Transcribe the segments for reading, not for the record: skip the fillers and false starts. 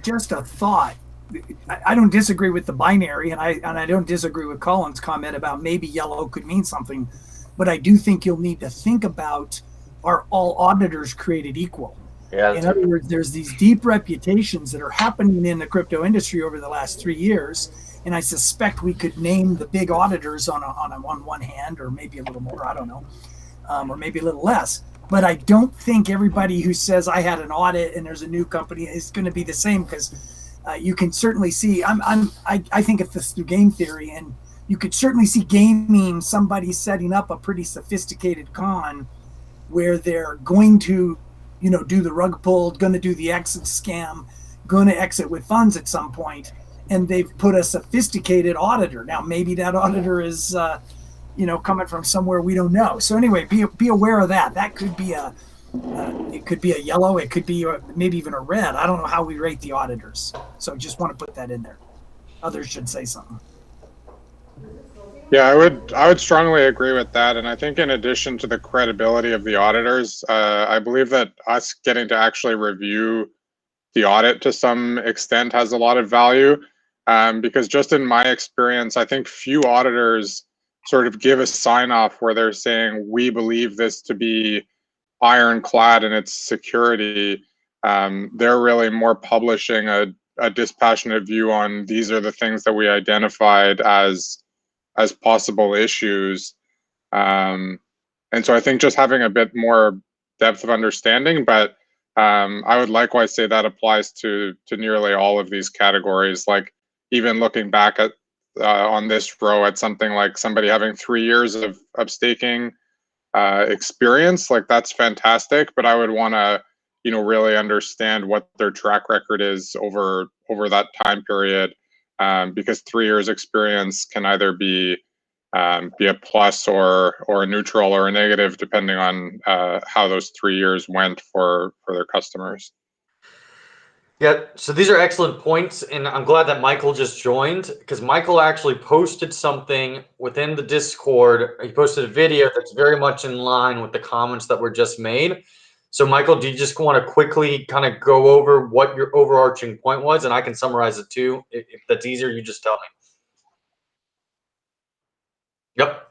Just a thought. I don't disagree with the binary, and I don't disagree with Colin's comment about maybe yellow could mean something, but I do think you'll need to think about, are all auditors created equal? Yeah, In that's a other good. words, there's these deep reputations that are happening in the crypto industry over the last 3 years, and I suspect we could name the big auditors on one hand, or maybe a little more. I don't know, or maybe a little less. But I don't think everybody who says I had an audit and there's a new company is going to be the same, because you can certainly see. I think of this through game theory, and you could certainly see gaming somebody setting up a pretty sophisticated con where they're going to, do the rug pull, going to do the exit scam, going to exit with funds at some point, and they've put a sophisticated auditor. Now, maybe that auditor is, coming from somewhere we don't know. So anyway, be aware of that. That could be it could be a yellow. It could be maybe even a red. I don't know how we rate the auditors. So just want to put that in there. Others should say something. Yeah, I would strongly agree with that, and I think in addition to the credibility of the auditors, I believe that us getting to actually review the audit to some extent has a lot of value, because just in my experience, I think few auditors sort of give a sign off where they're saying we believe this to be ironclad in its security. They're really more publishing a dispassionate view on these are the things that we identified as possible issues. Um, and so I think just having a bit more depth of understanding, but I would likewise say that applies to nearly all of these categories. Like even looking back at on this row at something like somebody having 3 years of staking experience, like that's fantastic. But I would want to, really understand what their track record is over that time period, because 3 years experience can either be a plus or a neutral or a negative depending on how those 3 years went for their customers. Yeah, so these are excellent points, and I'm glad that Michael just joined because Michael actually posted something within the Discord. He posted a video that's very much in line with the comments that were just made. So, Michael, do you just want to quickly kind of go over what your overarching point was, and I can summarize it too. If that's easier, you just tell me. Yep.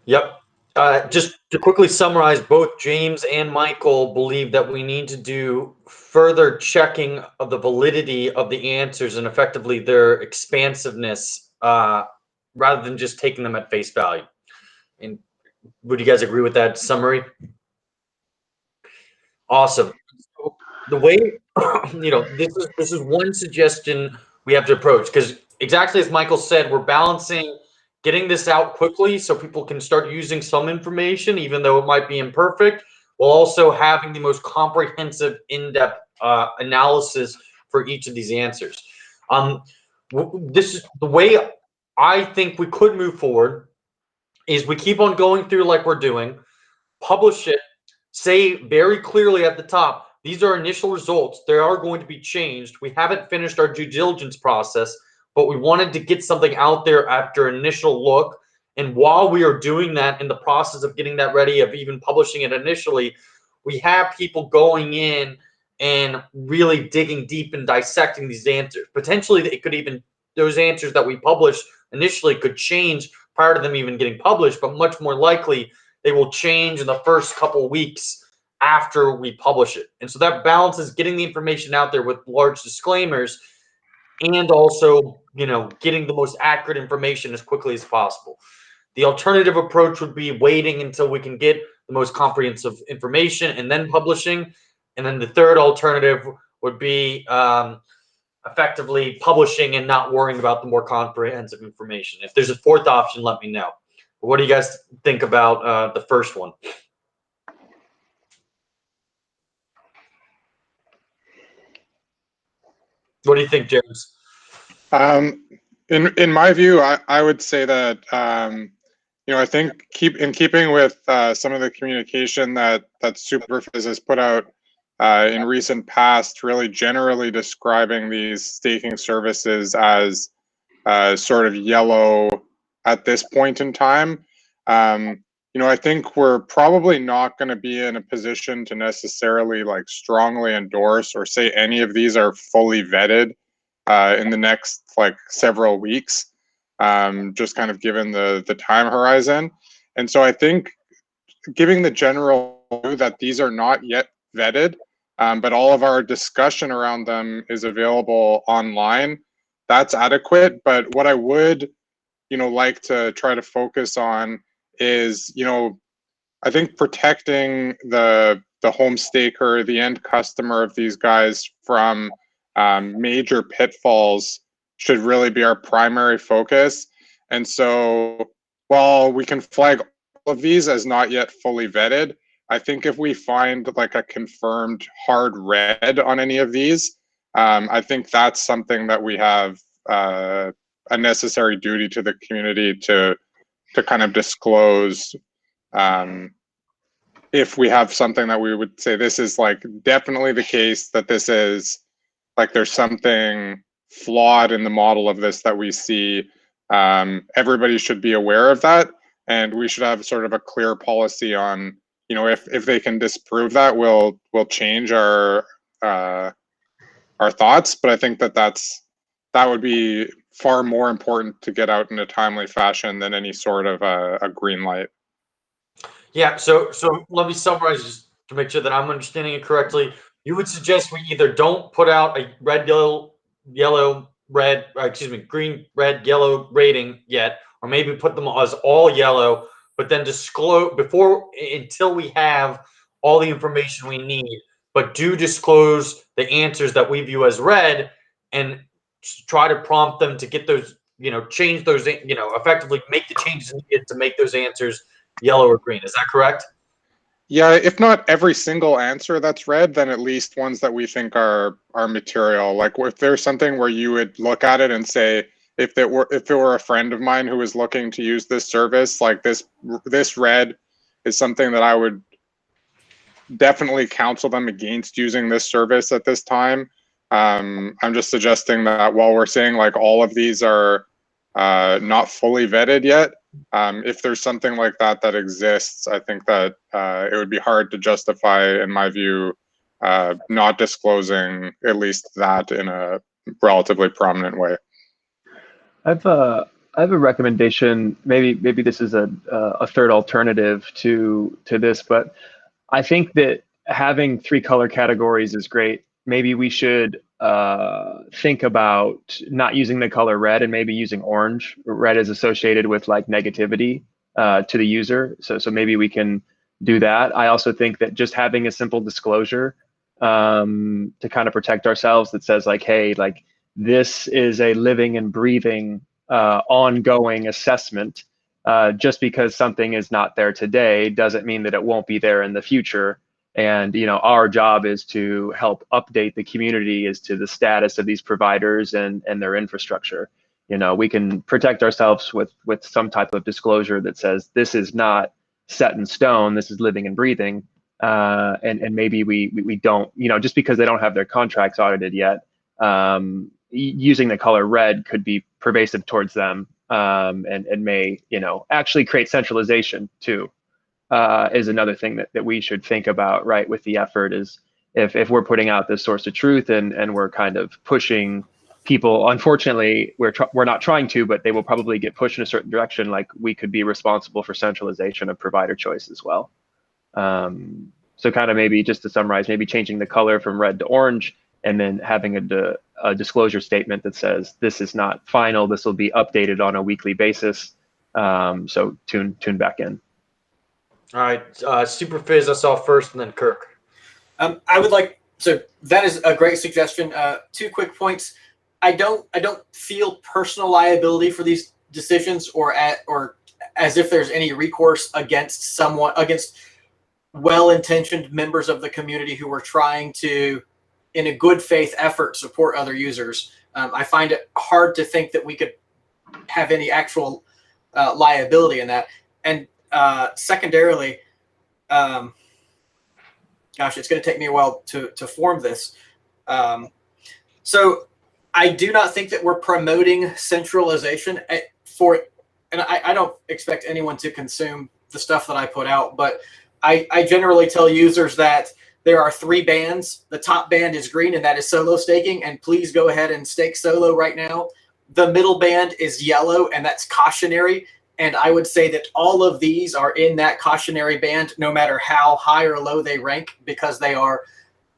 Yep. Just to quickly summarize, both James and Michael believe that we need to do further checking of the validity of the answers and effectively their expansiveness, rather than just taking them at face value. And would you guys agree with that summary? Awesome. So the way, this is one suggestion we have to approach, because exactly as Michael said, we're balancing getting this out quickly so people can start using some information, even though it might be imperfect, while also having the most comprehensive, in-depth analysis for each of these answers. This is the way I think we could move forward, is we keep on going through like we're doing, publish it, say very clearly at the top, these are initial results. They are going to be changed. We haven't finished our due diligence process, but we wanted to get something out there after initial look. And while we are doing that, in the process of getting that ready, of even publishing it initially, we have people going in and really digging deep and dissecting these answers. Potentially, it could even, those answers that we published initially could change prior to them even getting published, but much more likely they will change in the first couple weeks after we publish it. And so that balance is getting the information out there with large disclaimers, and also, you know, getting the most accurate information as quickly as possible. The alternative approach would be waiting until we can get the most comprehensive information and then publishing. And then the third alternative would be effectively publishing and not worrying about the more comprehensive information. If there's a fourth option, let me know. What do you guys think about the first one? What do you think, James? In my view, I would say that you know, I think in keeping with some of the communication that Superfizz has put out in recent past, really generally describing these staking services as sort of yellow at this point in time. You know, I think we're probably not going to be in a position to necessarily like strongly endorse or say any of these are fully vetted in the next like several weeks, just kind of given the time horizon. And so I think giving the general view that these are not yet vetted, but all of our discussion around them is available online, that's adequate. But what I would, you know, like to try to focus on is, you know, I think protecting the home staker, the end customer of these guys from major pitfalls should really be our primary focus. And so while we can flag all of these as not yet fully vetted, I think if we find like a confirmed hard red on any of these, I think that's something that we have a necessary duty to the community to kind of disclose. If we have something that we would say this is like definitely the case, that this is like there's something flawed in the model of this that we see, everybody should be aware of that, and we should have sort of a clear policy on, you know, if they can disprove that, we'll change our thoughts. But I think that would be far more important to get out in a timely fashion than any sort of a green light. Yeah, so let me summarize just to make sure that I'm understanding it correctly. You would suggest we either don't put out a red, yellow, red, green, red, yellow rating yet, or maybe put them as all yellow, but then disclose until we have all the information we need, but do disclose the answers that we view as red, and try to prompt them to get those, you know, change those, you know, effectively make the changes needed to make those answers yellow or green. Is that correct? Yeah, if not every single answer that's red, then at least ones that we think are material. Like if there's something where you would look at it and say, if it were a friend of mine who was looking to use this service, like this red is something that I would definitely counsel them against using this service at this time. I'm just suggesting that while we're saying like all of these are not fully vetted yet, if there's something like that exists, I think that it would be hard to justify, in my view, not disclosing at least that in a relatively prominent way. I have a recommendation. Maybe this is a third alternative to this, but I think that having 3 color categories is great. Maybe we should think about not using the color red and maybe using orange. Red is associated with like negativity to the user. So maybe we can do that. I also think that just having a simple disclosure to kind of protect ourselves that says like, hey, like this is a living and breathing ongoing assessment. Just because something is not there today doesn't mean that it won't be there in the future. And our job is to help update the community as to the status of these providers and their infrastructure. We can protect ourselves with some type of disclosure that says this is not set in stone, this is living and breathing. And maybe we don't, just because they don't have their contracts audited yet, using the color red could be pervasive towards them, and may, actually create centralization too, is another thing that we should think about, right, with the effort is if we're putting out this source of truth and we're kind of pushing people, unfortunately, we're not trying to, but they will probably get pushed in a certain direction, like we could be responsible for centralization of provider choice as well. So kind of maybe just to summarize, maybe changing the color from red to orange, and then having a disclosure statement that says this is not final, this will be updated on a weekly basis. So tune back in. All right, Super Fizz, I saw first, and then Kirk. I would like, so that is a great suggestion. 2 quick points. I don't feel personal liability for these decisions, or as if there's any recourse against well-intentioned members of the community who are trying to, in a good faith effort, support other users. I find it hard to think that we could have any actual liability in that. And secondarily, gosh, it's going to take me a while to form this. So I do not think that we're promoting centralization and I don't expect anyone to consume the stuff that I put out, but I generally tell users that there are 3 bands. The top band is green, and that is solo staking, and please go ahead and stake solo right now. The middle band is yellow, and that's cautionary. And I would say that all of these are in that cautionary band, no matter how high or low they rank, because they are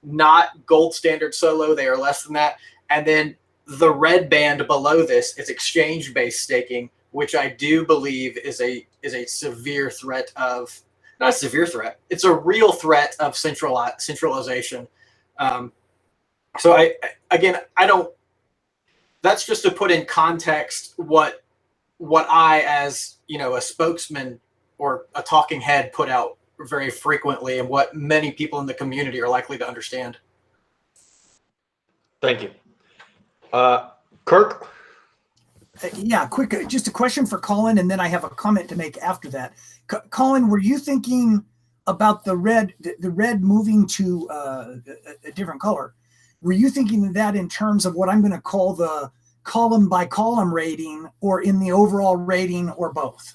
not gold standard solo. They are less than that. And then the red band below this is exchange-based staking, which I do believe is a severe threat of, not a severe threat, it's a real threat of centralization. So I don't, that's just to put in context what I, as a spokesman or a talking head, put out very frequently, and what many people in the community are likely to understand. Thank you. Kirk? Yeah, quick, just a question for Colin, and then I have a comment to make after that. Colin, were you thinking about the red moving to a different color? Were you thinking of that in terms of what I'm going to call the column by column rating, or in the overall rating, or both?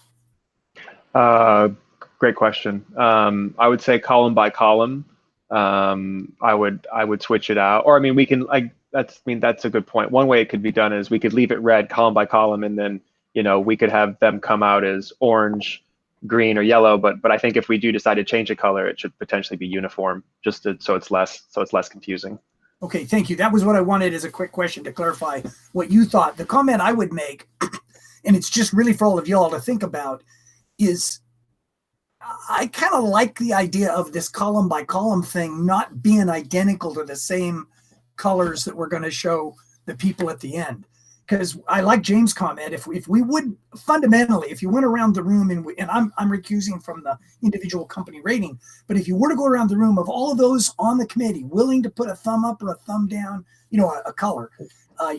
Great question. I would say column by column. I would switch it out, or we can that's a good point. One way it could be done is we could leave it red column by column, and then we could have them come out as orange, green, or yellow. But I think if we do decide to change the color, it should potentially be uniform, just so it's less confusing. Okay, thank you. That was what I wanted as a quick question to clarify what you thought. The comment I would make, and it's just really for all of y'all to think about, is I kind of like the idea of this column by column thing not being identical to the same colors that we're going to show the people at the end. Because I like James' comment, if we would fundamentally, if you went around the room, and I'm recusing from the individual company rating, but if you were to go around the room of all of those on the committee willing to put a thumb up or a thumb down, a color,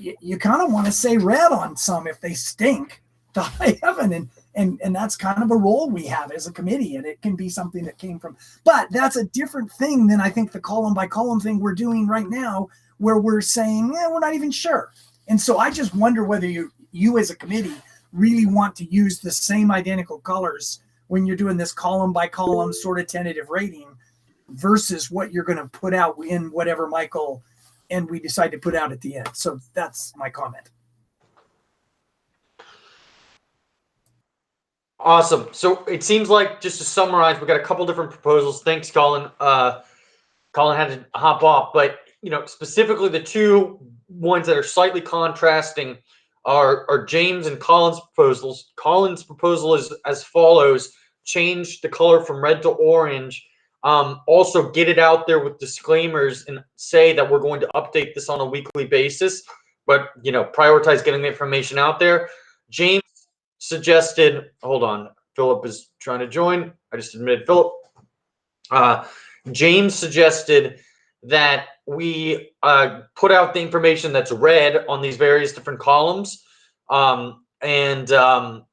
you kind of want to say red on some if they stink to high heaven, and that's kind of a role we have as a committee, and it can be something that came from, but that's a different thing than I think the column by column thing we're doing right now, where we're saying, we're not even sure. And so I just wonder whether you as a committee really want to use the same identical colors when you're doing this column by column sort of tentative rating versus what you're going to put out in whatever Michael and we decide to put out at the end. So that's my comment. Awesome. So it seems like, just to summarize, we got a couple different proposals. Thanks, Colin. Colin had to hop off, but specifically the 2 ones that are slightly contrasting are James and Colin's proposals. Colin's proposal is as follows: change the color from red to orange. Also get it out there with disclaimers and say that we're going to update this on a weekly basis, but prioritize getting the information out there. James suggested, hold on, Philip is trying to join. I just admitted Philip. James suggested that we put out the information that's red on these various different columns, and then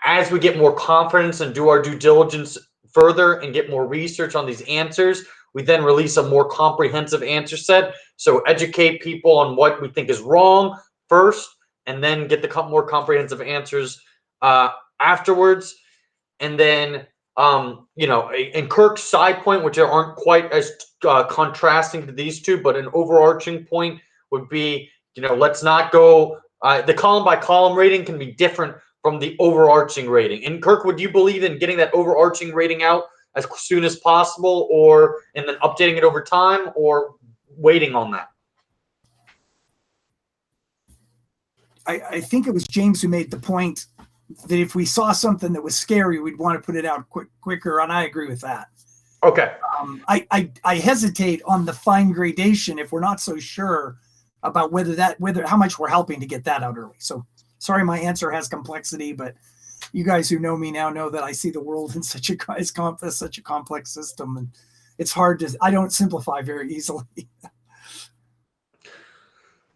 as we get more confidence and do our due diligence further and get more research on these answers, we then release a more comprehensive answer set. So educate people on what we think is wrong first, and then get the more comprehensive answers afterwards. And then, in Kirk's side point, which aren't quite as contrasting to these two, but an overarching point would be, let's not go, the column by column rating can be different from the overarching rating. And Kirk, would you believe in getting that overarching rating out as soon as possible, and then updating it over time, or waiting on that? I think it was James who made the point that if we saw something that was scary, we'd want to put it out quicker, and I agree with that. Okay. I hesitate on the fine gradation if we're not so sure about whether how much we're helping to get that out early. So sorry, my answer has complexity, but you guys who know me now know that I see the world in such a complex system, and it's hard to. I don't simplify very easily.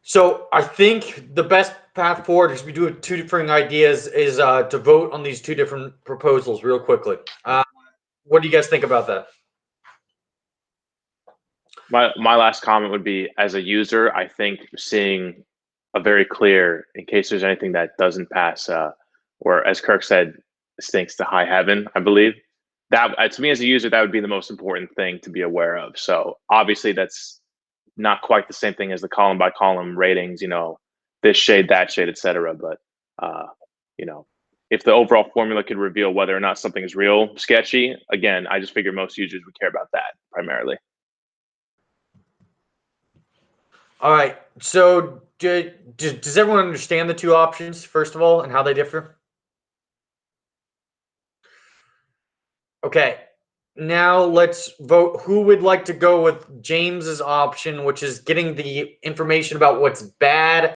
So I think the best path forward, because we do have two different ideas, is to vote on these two different proposals real quickly. What do you guys think about that? My last comment would be, as a user, I think seeing a very clear, in case there's anything that doesn't pass, or as Kirk said, stinks to high heaven, I believe. That, to me as a user, that would be the most important thing to be aware of. So obviously that's not quite the same thing as the column by column ratings, this shade, that shade, etc. But if the overall formula could reveal whether or not something is real sketchy, again, I just figure most users would care about that primarily. All right. So does everyone understand the two options, first of all, and how they differ? Okay. Now let's vote who would like to go with James's option, which is getting the information about what's bad